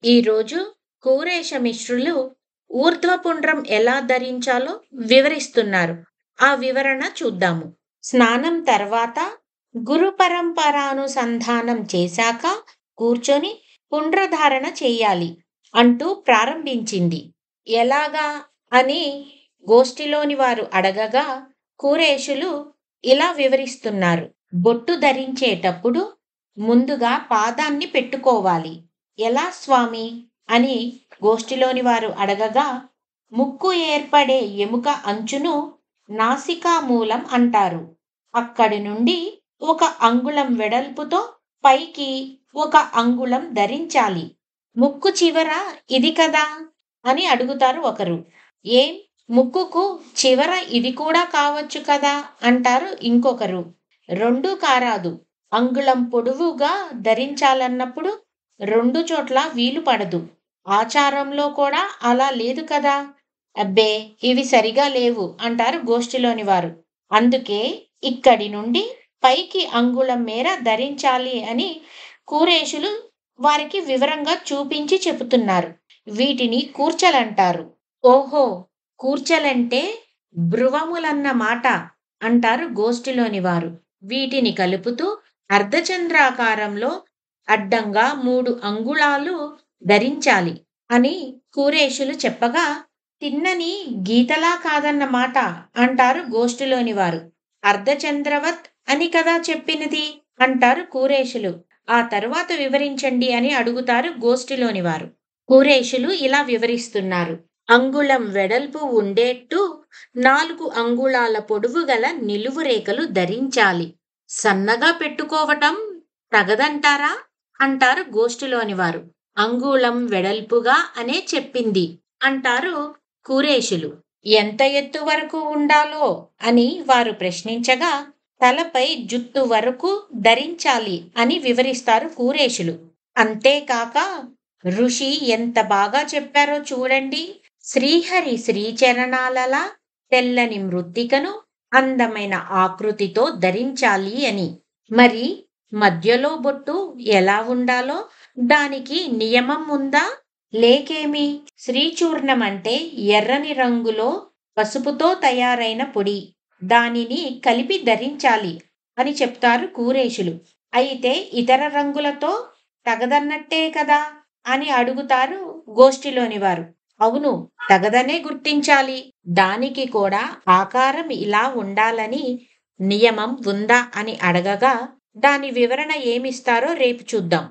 ఈరోజు కూరేష మిశ్రులు ఊర్ధ్వపుండ్రం ఎలా ధరించాలో వివరిస్తున్నారు. ఆ వివరణ చూద్దాము. స్నానం తర్వాత గురు పరంపరానుసంధానం చేశాక కూర్చొని పుండ్రధారణ చేయాలి అంటూ ప్రారంభించింది. ఎలాగా అని గోష్ఠిలోని వారు అడగగా కూరేషులు ఇలా వివరిస్తున్నారు. బొట్టు ధరించేటప్పుడు ముందుగా పాదాన్ని పెట్టుకోవాలి. ఎలా స్వామి అని గోష్ఠిలోని వారు అడగగా, ముక్కు ఏర్పడే ఎముక అంచును నాసికా మూలం అంటారు. అక్కడి నుండి 1 అంగుళం వెడల్పుతో పైకి 1 అంగుళం ధరించాలి. ముక్కు చివర ఇది కదా అని అడుగుతారు ఒకరు. ఏం ముక్కుకు చివర ఇది కూడా కావచ్చు కదా అంటారు ఇంకొకరు. రెండూ కారాదు. అంగుళం పొడవుగా ధరించాలన్నప్పుడు 2 చోట్ల వీలు పడదు. ఆచారంలో కూడా అలా లేదు కదా. అబ్బే ఇవి సరిగా లేవు అంటారు గోష్ఠిలోని వారు. అందుకే ఇక్కడి నుండి పైకి అంగుళం మేర ధరించాలి అని కూరేషులు వారికి వివరంగా చూపించి చెబుతున్నారు. వీటిని కూర్చలంటారు. ఓహో, కూర్చలంటే భ్రువములన్న మాట అంటారు గోష్ఠిలోని వారు. వీటిని కలుపుతూ అర్ధచంద్రాకారంలో అడ్డంగా 3 అంగుళాలు ధరించాలి అని కూరేషులు చెప్పగా, తిన్నని గీతలా కాదన్నమాట అంటారు గోష్ఠిలోని వారు. అర్ధచంద్రవత్ అని కదా చెప్పినది అంటారు కూరేషులు. ఆ తరువాత వివరించండి అని అడుగుతారు గోష్ఠిలోని వారు. కూరేషులు ఇలా వివరిస్తున్నారు. అంగుళం వెడల్పు ఉండేట్టు 4 అంగుళాల పొడవు గల నిలువు రేఖలు ధరించాలి. సన్నగా పెట్టుకోవటం తగదంటారా అంటారు గోష్ఠిలోని వారు. అంగుళం వెడల్పుగా అనే చెప్పింది అంటారు కూరేషులు. ఎంత ఎత్తు వరకు ఉండాలో అని వారు ప్రశ్నించగా, తలపై జుత్తు వరకు ధరించాలి అని వివరిస్తారు కూరేషులు. అంతేకాక ఋషి ఎంత బాగా చెప్పారో చూడండి. శ్రీహరి శ్రీచరణాలలా తెల్లని మృత్తికను అందమైన ఆకృతితో ధరించాలి అని. మరి మధ్యలో బొట్టు ఎలా ఉండాలో దానికి నియమం ఉందా? లేకేమి? శ్రీచూర్ణం అంటే ఎర్రని రంగులో పసుపుతో తయారైన పొడి. దానిని కలిపి ధరించాలి అని చెప్తారు కూరేషులు. అయితే ఇతర రంగులతో తగదన్నట్టే కదా అని అడుగుతారు గోష్ఠిలోని వారు. అవును, తగదనే గుర్తించాలి. దానికి కూడా ఆకారం ఇలా ఉండాలని నియమం ఉందా అని అడగగా, దాని వివరణ ఏమిస్తారో రేపు చూద్దాం.